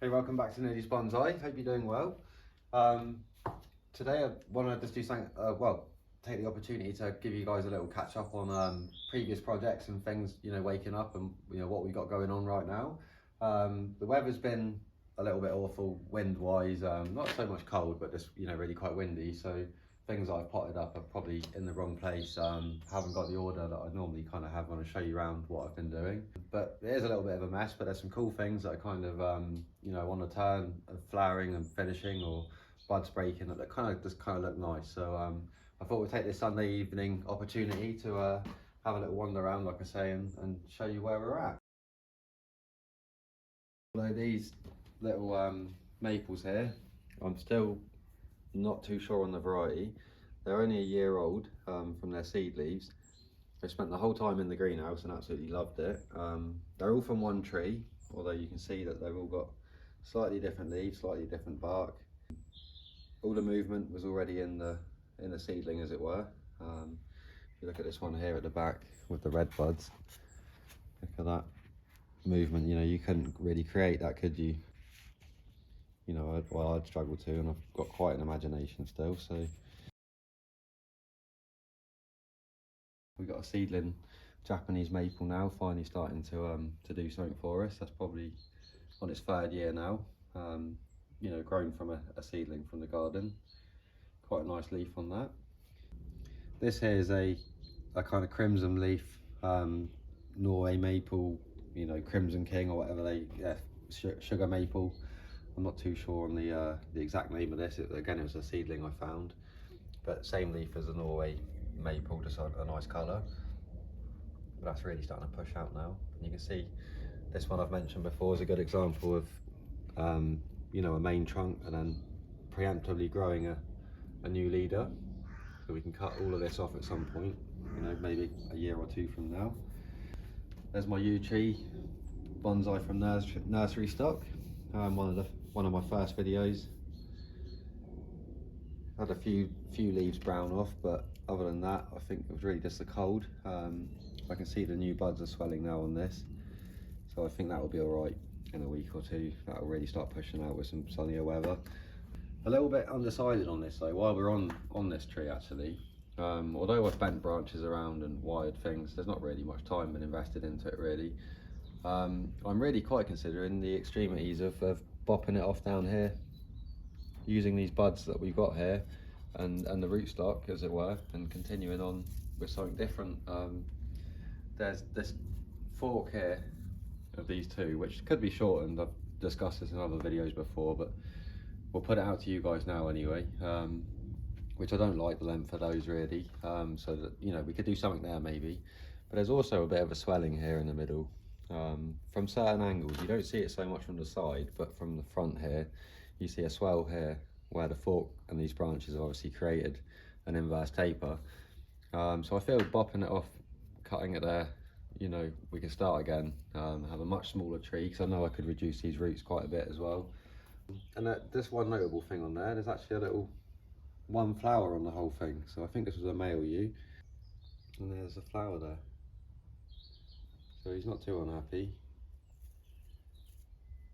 Hey, welcome back to Nerdy's Bonsai. Hope you're doing well. Today I want to just do something, take the opportunity to give you guys a little catch up on previous projects and things, waking up and what we got going on right now. The weather's been a little bit awful wind-wise, not so much cold, but just really quite windy. So things I've potted up are probably in the wrong place. Haven't got the order that I normally kind of have when I show you around what I've been doing. But it is a little bit of a mess, but there's some cool things that I kind of, on the turn of flowering and finishing or buds breaking that kind of just look nice. So I thought we'd take this Sunday evening opportunity to have a little wander around, like I say, and show you where we're at. So these little maples here, I'm still not too sure on the variety. They're only a year old from their seed leaves. I spent the whole time in the greenhouse and absolutely loved it. They're all from one tree, although you can see that they've all got slightly different leaves, slightly different bark. All the movement was already in the seedling, as it were. If you look at this one here at the back with the red buds, look at that movement. You couldn't really create that, could you? I'd struggle to, and I've got quite an imagination still. So we've got a seedling Japanese maple now, finally starting to do something for us. That's probably on its third year now. Grown from a seedling from the garden. Quite a nice leaf on that. This here is a kind of crimson leaf Norway maple, Crimson King or whatever sugar maple. I'm not too sure on the exact name of this. Again, it was a seedling I found, but same leaf as a Norway maple, just a nice colour. But that's really starting to push out now. And you can see this one I've mentioned before is a good example of a main trunk and then preemptively growing a new leader. So we can cut all of this off at some point, maybe a year or two from now. There's my yew tree bonsai from nursery stock. One of my first videos. Had a few leaves brown off, but other than that, I think it was really just the cold. I can see the new buds are swelling now on this, so I think that will be all right in a week or two. That will really start pushing out with some sunnier weather. A little bit undecided on this though, while we're on this tree actually. Although I've bent branches around and wired things, there's not really much time been invested into it really. I'm really quite considering the extremities of bopping it off down here, using these buds that we've got here and the rootstock, as it were, and continuing on with something different. There's this fork here of these two, which could be shortened. I've discussed this in other videos before, but we'll put it out to you guys now anyway. Which I don't like the length of those really, so that we could do something there maybe. But there's also a bit of a swelling here in the middle. From certain angles, you don't see it so much from the side, but from the front here, you see a swell here where the fork and these branches have obviously created an inverse taper. So I feel bopping it off, cutting it there, we can start again, have a much smaller tree, because I know I could reduce these roots quite a bit as well. And there's one notable thing on there, there's actually a little one flower on the whole thing, so I think this was a male yew, and there's a flower there, so he's not too unhappy.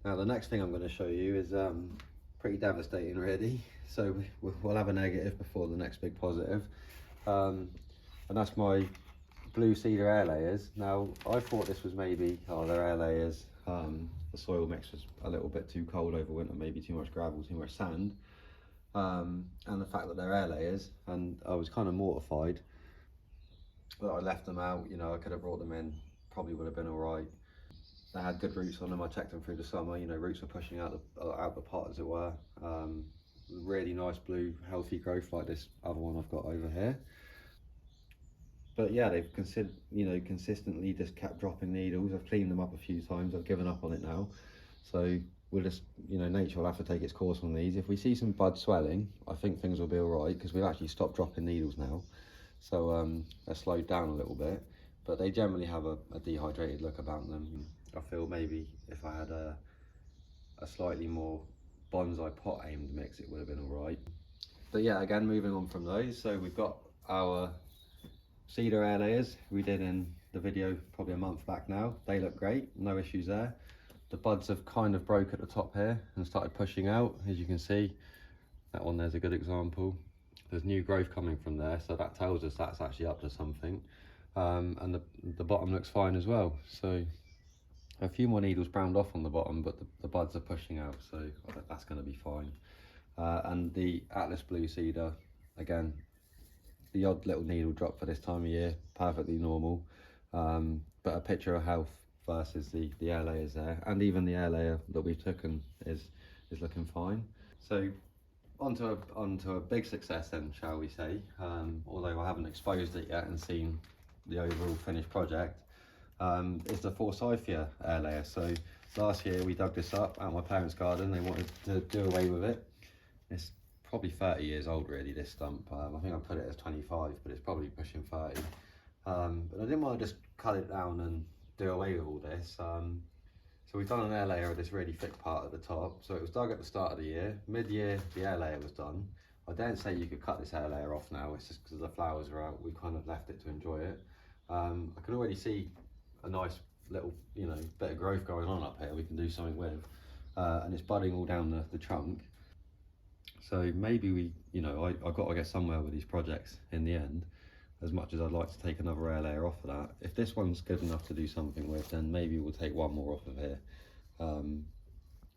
Now the next thing I'm going to show you is pretty devastating really, so we'll have a negative before the next big positive, and that's my blue cedar air layers. Now I thought this was maybe, they're air layers, the soil mix was a little bit too cold over winter, maybe too much gravel, too much sand. And the fact that they're air layers, and I was kind of mortified that I left them out. I could have brought them in, probably would have been all right. They had good roots on them. I checked them through the summer. Roots were pushing out the pot, as it were. Really nice blue, healthy growth like this other one I've got over here. But yeah, they've consistently just kept dropping needles. I've cleaned them up a few times. I've given up on it now. So we'll just, nature will have to take its course on these. If we see some bud swelling, I think things will be all right, because we've actually stopped dropping needles now. So they're slowed down a little bit, but they generally have a dehydrated look about them. I feel maybe if I had a slightly more bonsai pot aimed mix, it would have been all right. But yeah, again, moving on from those. So we've got our cedar air layers we did in the video probably a month back now. They look great, no issues there. The buds have kind of broke at the top here and started pushing out, as you can see. That one there's a good example. There's new growth coming from there, so that tells us that's actually up to something. And the bottom looks fine as well. So a few more needles browned off on the bottom, but the buds are pushing out, so that's going to be fine. And the Atlas Blue Cedar, again, the odd little needle drop for this time of year, perfectly normal. But a picture of health versus the air layers there, and even the air layer that we've taken is looking fine. So onto a big success then, shall we say, although I haven't exposed it yet and seen the overall finished project, is the Forsythia air layer. So last year we dug this up out of my parents' garden. They wanted to do away with it. It's probably 30 years old really, this stump. I think I put it as 25, but it's probably pushing 30. But I didn't want to just cut it down and do away with all this. So we've done an air layer of this really thick part at the top. So it was dug at the start of the year. Mid-year, the air layer was done. I daren't say you could cut this air layer off now. It's just because the flowers are out. We kind of left it to enjoy it. I can already see a nice little, bit of growth going on up here. We can do something with, and it's budding all down the trunk. So maybe I've got to get somewhere with these projects in the end. As much as I'd like to take another air layer off of that, if this one's good enough to do something with, then maybe we'll take one more off of here.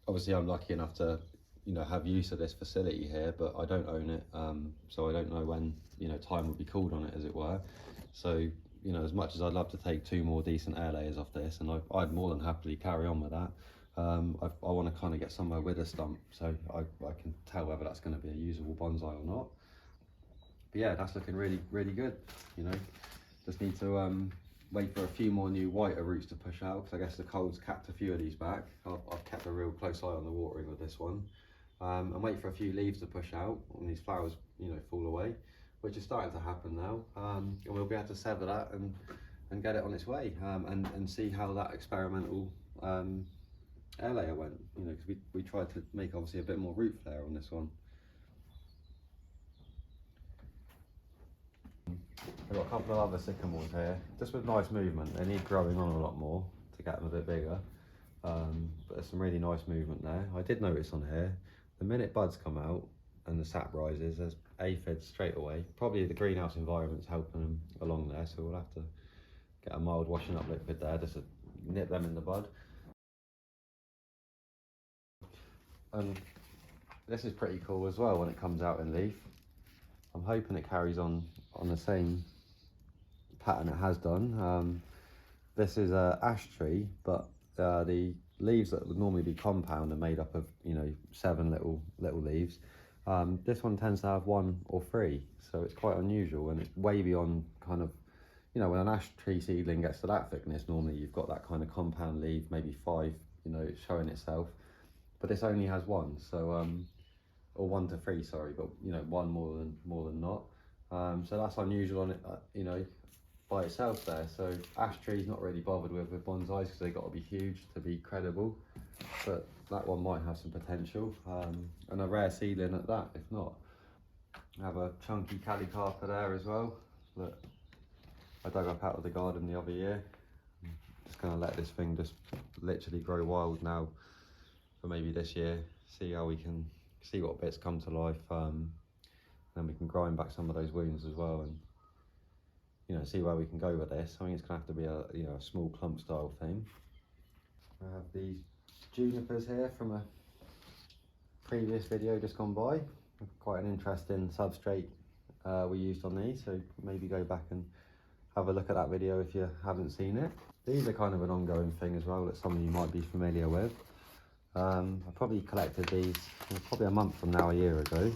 Obviously I'm lucky enough to have use of this facility here, but I don't own it, so I don't know when time will be called on it, as it were. So as much as I'd love to take 2 more decent air layers off this, and I'd more than happily carry on with that, I want to kind of get somewhere with a stump, so I can tell whether that's going to be a usable bonsai or not. But yeah, that's looking really, really good. Just need to wait for a few more new whiter roots to push out, because I guess the cold's capped a few of these back. I've kept a real close eye on the watering with this one, and wait for a few leaves to push out and these flowers fall away, which is starting to happen now, and we'll be able to sever that and get it on its way, and see how that experimental air layer went, because we tried to make obviously a bit more root flare on this one. I've got a couple of other sycamores here, just with nice movement. They need growing on a lot more to get them a bit bigger, but there's some really nice movement there. I did notice on here, the minute buds come out and the sap rises, there's aphids straight away. Probably the greenhouse environment's helping them along there, so we'll have to get a mild washing up liquid there just to nip them in the bud. And this is pretty cool as well when it comes out in leaf. I'm hoping it carries on the same pattern it has done. This is a ash tree, but the leaves that would normally be compound are made up of 7 little leaves. This one tends to have 1 or 3, so it's quite unusual, and it's way beyond kind of when an ash tree seedling gets to that thickness, normally you've got that kind of compound leaf, maybe 5 showing itself, but this only has 1, so or 1 to 3, sorry, but 1 more than not. So that's unusual on it, by itself there. So ash trees not really bothered with bonsais because they've got to be huge to be credible, but that one might have some potential, and a rare seedling at that, if not. I have a chunky Calicarpa there as well that I dug up out of the garden the other year. I'm just going to let this thing just literally grow wild now for maybe this year, see how we can see what bits come to life, then we can grind back some of those wounds as well, and see where we can go with this. I think it's gonna have to be a small clump style thing. I have these junipers here from a previous video just gone by. Quite an interesting substrate we used on these, so maybe go back and have a look at that video if you haven't seen it. These are kind of an ongoing thing as well that some of you might be familiar with. I probably collected these probably a month from now, a year ago.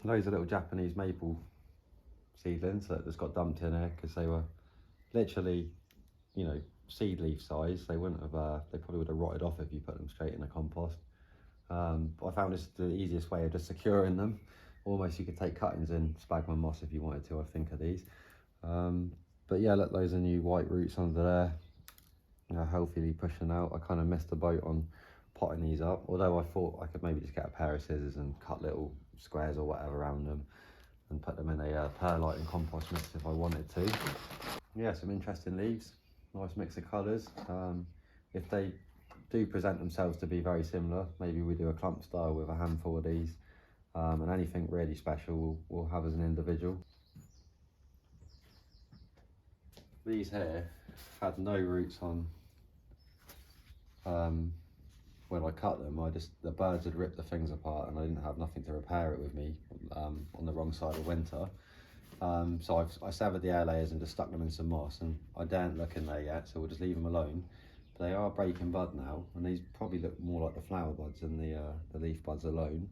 Loads of little Japanese maple seedlings that just got dumped in here because they were literally, seed leaf size. They wouldn't have, they probably would have rotted off if you put them straight in the compost. But I found this the easiest way of just securing them. Almost you could take cuttings in sphagnum moss if you wanted to, I think, of these. But yeah, look, those are new white roots under there. Healthily pushing out. I kind of missed the boat on potting these up, although I thought I could maybe just get a pair of scissors and cut little squares or whatever around them and put them in a perlite and compost mix if I wanted to. Yeah, some interesting leaves. nice mix of colours. If they do present themselves to be very similar, maybe we do a clump style with a handful of these, and anything really special we'll have as an individual. These here had no roots on when I cut them. The birds had ripped the things apart and I didn't have nothing to repair it with me on the wrong side of winter. So I severed the air layers and just stuck them in some moss, and I daren't look in there yet, so we'll just leave them alone. But they are breaking bud now, and these probably look more like the flower buds than the leaf buds alone.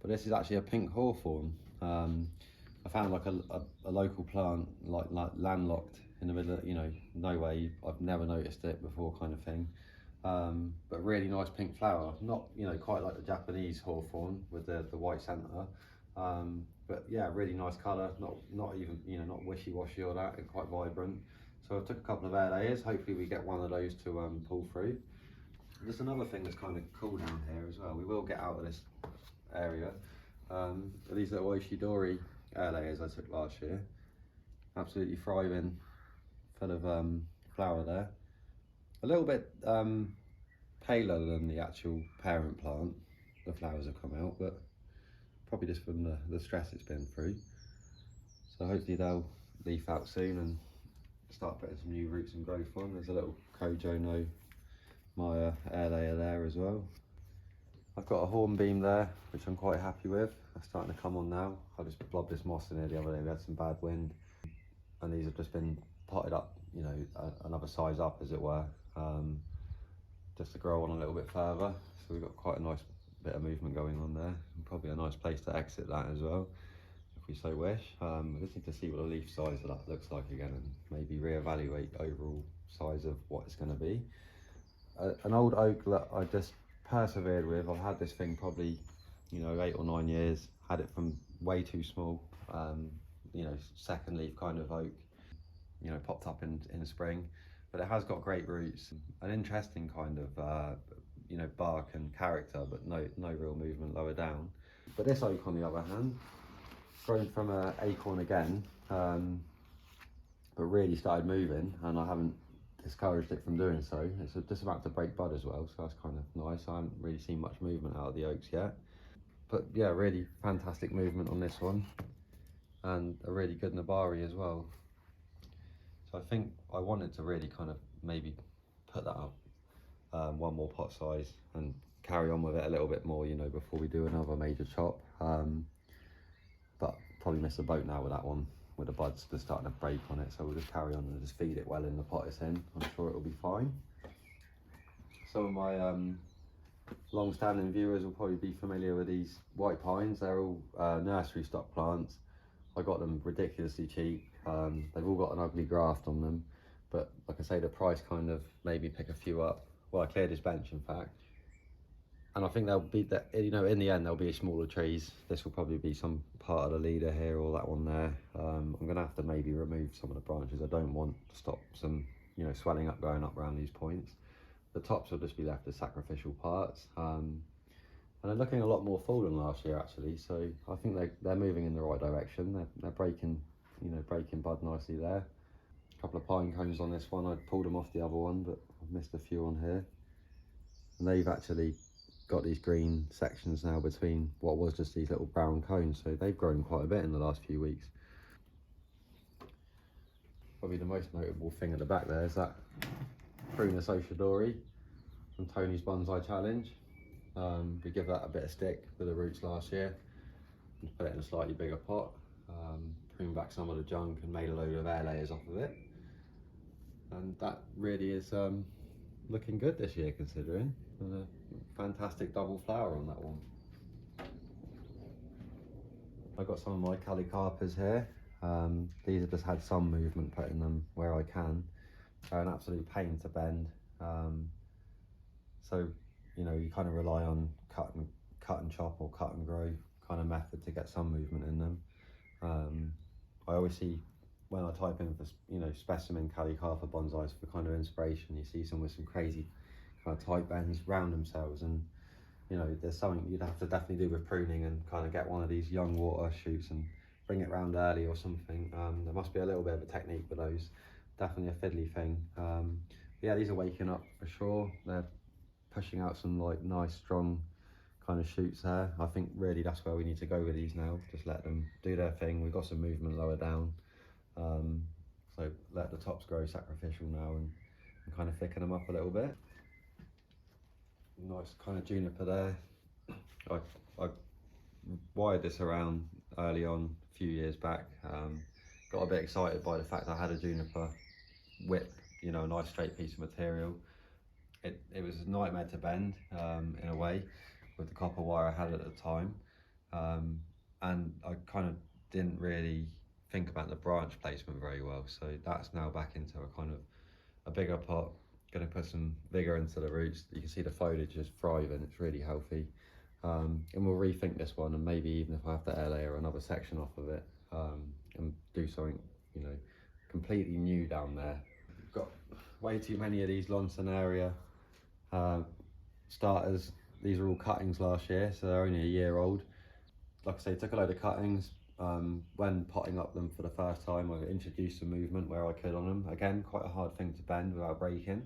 But this is actually a pink hawthorn. I found like a local plant, like landlocked in the middle of, no way, I've never noticed it before kind of thing. But really nice pink flower, not quite like the Japanese hawthorn with the white centre, but yeah, really nice colour, not even not wishy-washy or that, and quite vibrant. So I took a couple of air layers, hopefully we get one of those to pull through. There's another thing that's kind of cool down here as well. We will get out of this area. These little Oshidori air layers I took last year, absolutely thriving, full of flower there. A little bit paler than the actual parent plant, the flowers have come out, but probably just from the stress it's been through. So hopefully they'll leaf out soon and start putting some new roots and growth on. There's a little Kojo no Maya air layer there as well. I've got a hornbeam there, which I'm quite happy with. They're starting to come on now. I just blobbed this moss in here the other day. We had some bad wind, and these have just been potted up, another size up as it were, just to grow on a little bit further. So we've got quite a nice bit of movement going on there, and probably a nice place to exit that as well, if we so wish. I just need to see what the leaf size of that looks like again, and maybe reevaluate overall size of what it's going to be. An old oak that I just persevered with. I've had this thing probably 8 or 9 years, had it from way too small, second leaf kind of oak, popped up in the spring, but it has got great roots, an interesting kind of bark and character, but no real movement lower down. But this oak on the other hand, grown from an acorn again, but really started moving, and I haven't discouraged it from doing so. It's just about to break bud as well, so that's kind of nice. I haven't really seen much movement out of the oaks yet, but yeah, really fantastic movement on this one, and a really good Nabari as well. So I think I wanted to really kind of maybe put that up one more pot size and carry on with it a little bit more, before we do another major chop. But probably missed the boat now with that one, with the buds just starting to break on it. So we'll just carry on and just feed it well in the pot it's in. I'm sure it'll be fine. Some of my long-standing viewers will probably be familiar with these white pines. They're all nursery stock plants. I got them ridiculously cheap. They've all got an ugly graft on them, but like I say, the price kind of made me pick a few up. Well, I cleared his bench in fact, and I think they'll be that, in the end they'll be smaller trees. This will probably be some part of the leader here, or that one there. I'm gonna have to maybe remove some of the branches. I don't want to stop some swelling up going up around these points. The tops will just be left as sacrificial parts, and they're looking a lot more full than last year actually. So I think they're moving in the right direction. They're breaking breaking bud nicely there. A couple of pine cones on this one. I pulled them off the other one, but I've missed a few on here. And they've actually got these green sections now between what was just these little brown cones, so they've grown quite a bit in the last few weeks. Probably the most notable thing at the back there is that Prunus Oshidori from Tony's Bonsai Challenge. We give that a bit of stick with the roots last year, and put it in a slightly bigger pot, pruned back some of the junk and made a load of air layers off of it, and that really is looking good this year, considering. And a fantastic double flower on that one. I've got some of my Calicarpas here. These have just had some movement put in them where I can. They're an absolute pain to bend. So you kind of rely on cut and chop or cut and grow kind of method to get some movement in them. I always see, when I type in for specimen Calicarpa bonsais for kind of inspiration, you see some with some crazy kind of tight bends round themselves, and there's something you'd have to definitely do with pruning and kind of get one of these young water shoots and bring it round early or something. There must be a little bit of a technique with those, definitely a fiddly thing. Yeah, these are waking up for sure. They're pushing out some like nice strong kind of shoots there. I think really that's where we need to go with these now. Just let them do their thing. We've got some movement lower down, so let the tops grow sacrificial now and kind of thicken them up a little bit. Nice kind of juniper there. I wired this around early on a few years back. Got a bit excited by the fact I had a juniper whip, you know, a nice straight piece of material. It was a nightmare to bend in a way with the copper wire I had at the time, and I kind of didn't really think about the branch placement very well, so that's now back into a kind of a bigger pot. Going to put some vigor into the roots. You can see the foliage is thriving, it's really healthy, and we'll rethink this one, and maybe even if I have to air layer another section off of it, and do something, you know, completely new down there. Got way too many of these Lonsonaria starters. These are all cuttings last year, so they're only a year old. Like I say, took a load of cuttings. When potting up them for the first time, I introduced some movement where I could on them. Again, quite a hard thing to bend without breaking.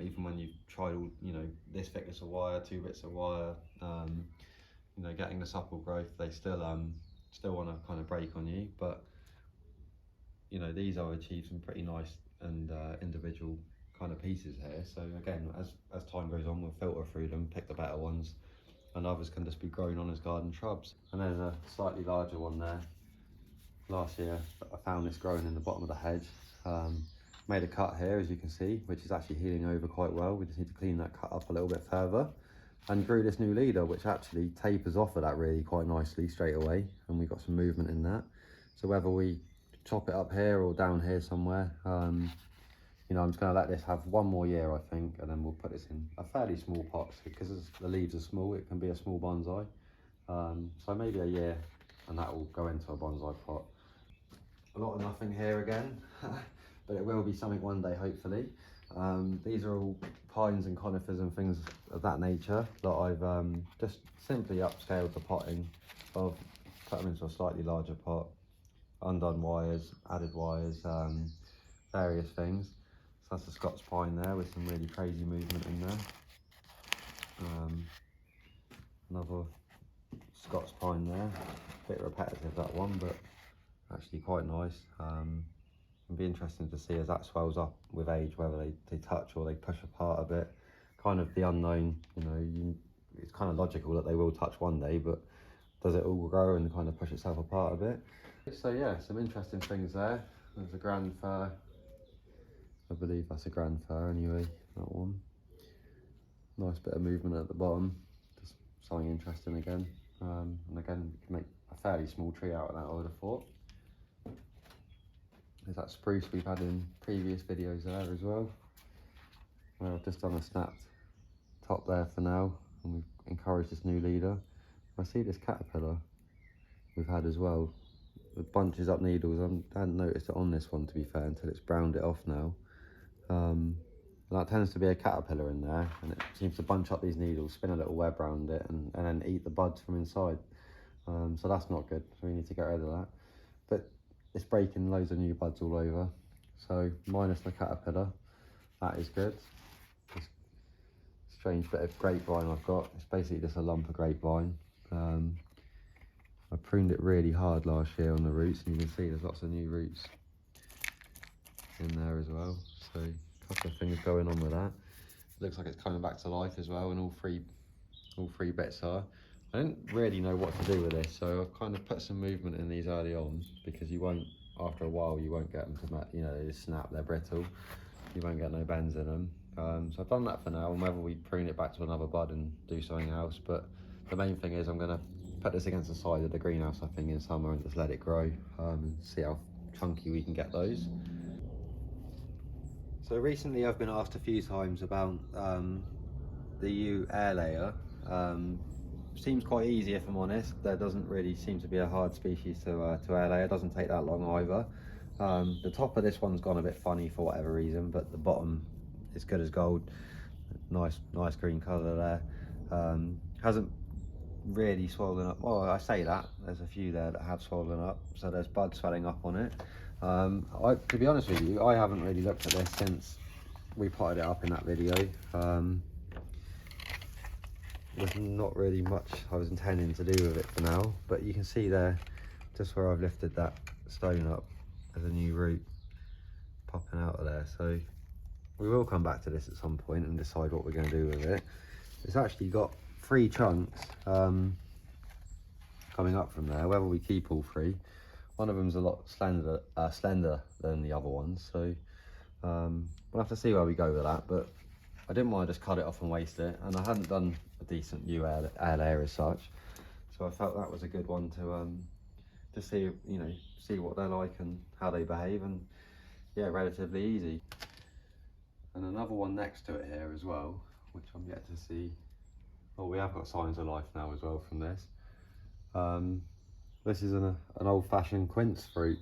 Even when you've tried all, you know, this thickness of wire, 2 bits of wire, you know, getting the supple growth, they still want to kind of break on you. But you know, these I've achieved some pretty nice and individual kind of pieces here. So again, as time goes on, we'll filter through them, pick the better ones, and others can just be grown on as garden shrubs. And there's a slightly larger one there. Last year I found this growing in the bottom of the hedge. Made a cut here, as you can see, which is actually healing over quite well. We just need to clean that cut up a little bit further, and grew this new leader, which actually tapers off of that really quite nicely straight away, and we've got some movement in that. So whether we chop it up here or down here somewhere, you know, I'm just going to let this have one more year, I think, and then we'll put this in a fairly small pot, because the leaves are small, it can be a small bonsai. So maybe a year, and that will go into a bonsai pot. A lot of nothing here again, but it will be something one day, hopefully. These are all pines and conifers and things of that nature that I've just simply upscaled the potting. I've put them into a slightly larger pot, undone wires, added wires, various things. So that's the Scotch Pine there with some really crazy movement in there. Another Scotch Pine there, a bit repetitive that one, but actually quite nice. It'll be interesting to see as that swells up with age whether they touch or they push apart a bit. Kind of the unknown, you know, it's kind of logical that they will touch one day, but does it all grow and kind of push itself apart a bit? So yeah, some interesting things there. There's a grand fir. I believe that's a grand fir anyway, that one. Nice bit of movement at the bottom, just something interesting again. And again, you can make a fairly small tree out of that, I would have thought. There's that spruce we've had in previous videos there as well. Well, I've just done a snapped top there for now, and we've encouraged this new leader. I see this caterpillar we've had as well. It bunches up needles. I hadn't noticed it on this one, to be fair, until it's browned it off now. And that tends to be a caterpillar in there, and it seems to bunch up these needles, spin a little web around it, and then eat the buds from inside. So that's not good, so we need to get rid of that. But it's breaking loads of new buds all over, so minus the caterpillar, that is good. This strange bit of grapevine I've got, it's basically just a lump of grapevine. I pruned it really hard last year on the roots, and you can see there's lots of new roots in there as well. So a couple of things going on with that. It looks like it's coming back to life as well, and all three bits are. I didn't really know what to do with this, so I've kind of put some movement in these early on, because you won't, after a while, you won't get them to, you know, they just snap, they're brittle. You won't get no bends in them. So I've done that for now, and whether we prune it back to another bud and do something else, but the main thing is I'm going to put this against the side of the greenhouse, I think, in summer, and just let it grow, and see how chunky we can get those. So recently I've been asked a few times about the yew air layer. Seems quite easy, if I'm honest. There doesn't really seem to be a hard species to air layer. It doesn't take that long either. The top of this one's gone a bit funny for whatever reason, but the bottom is good as gold. Nice green colour there. Hasn't really swollen up. Well, I say that, there's a few there that have swollen up, so there's bud swelling up on it. To be honest with you, I haven't really looked at this since we potted it up in that video. There's not really much I was intending to do with it for now, but you can see there, just where I've lifted that stone up, there's a new root popping out of there. So we will come back to this at some point and decide what we're going to do with it. It's actually got 3 chunks coming up from there. Whether we keep all 3, one of them's a lot slender than the other ones, so we'll have to see where we go with that. But I didn't want to just cut it off and waste it, and I hadn't done a decent new air layer as such, so I felt that was a good one to see, you know, see what they're like and how they behave, and yeah, relatively easy. And another one next to it here as well, which I'm yet to see. Oh, we have got signs of life now as well from this. This is an old-fashioned quince fruit.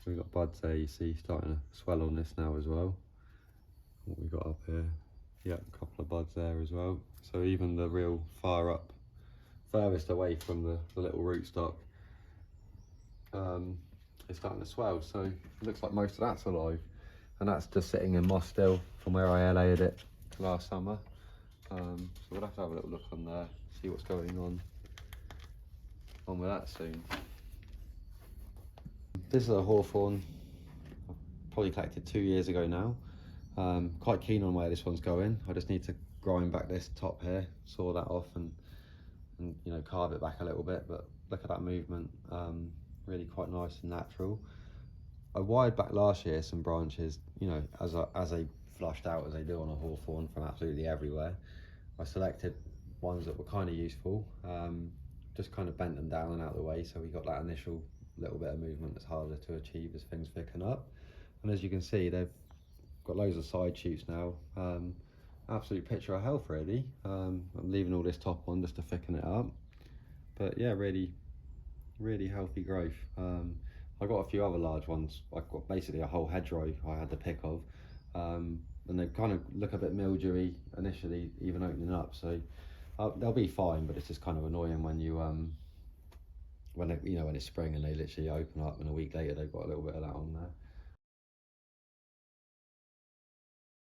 We've got buds there, you see, starting to swell on this now as well. What we got up here, yeah, a couple of buds there as well. So even the real far up, furthest away from the little rootstock, it's starting to swell. So it looks like most of that's alive, and that's just sitting in moss still from where I aerated it last summer. So we'll have to have a little look on there, see what's going on with that soon. This is a hawthorn, probably collected 2 years ago now. Quite keen on where this one's going. I just need to grind back this top here, saw that off, and you know, carve it back a little bit. But look at that movement, really quite nice and natural. I wired back last year some branches, you know, as they flushed out as they do on a hawthorn from absolutely everywhere. I selected ones that were kind of useful, just kind of bent them down and out of the way, so we got that initial little bit of movement that's harder to achieve as things thicken up. And as you can see, they've got loads of side shoots now. Absolute picture of health, really. I'm leaving all this top on just to thicken it up, but yeah, really healthy growth. I got a few other large ones. I got basically a whole hedgerow I had to pick of, and they kind of look a bit mildewy initially, even opening up, so they'll be fine. But it's just kind of annoying when you when it's spring and they literally open up and a week later they've got a little bit of that on there.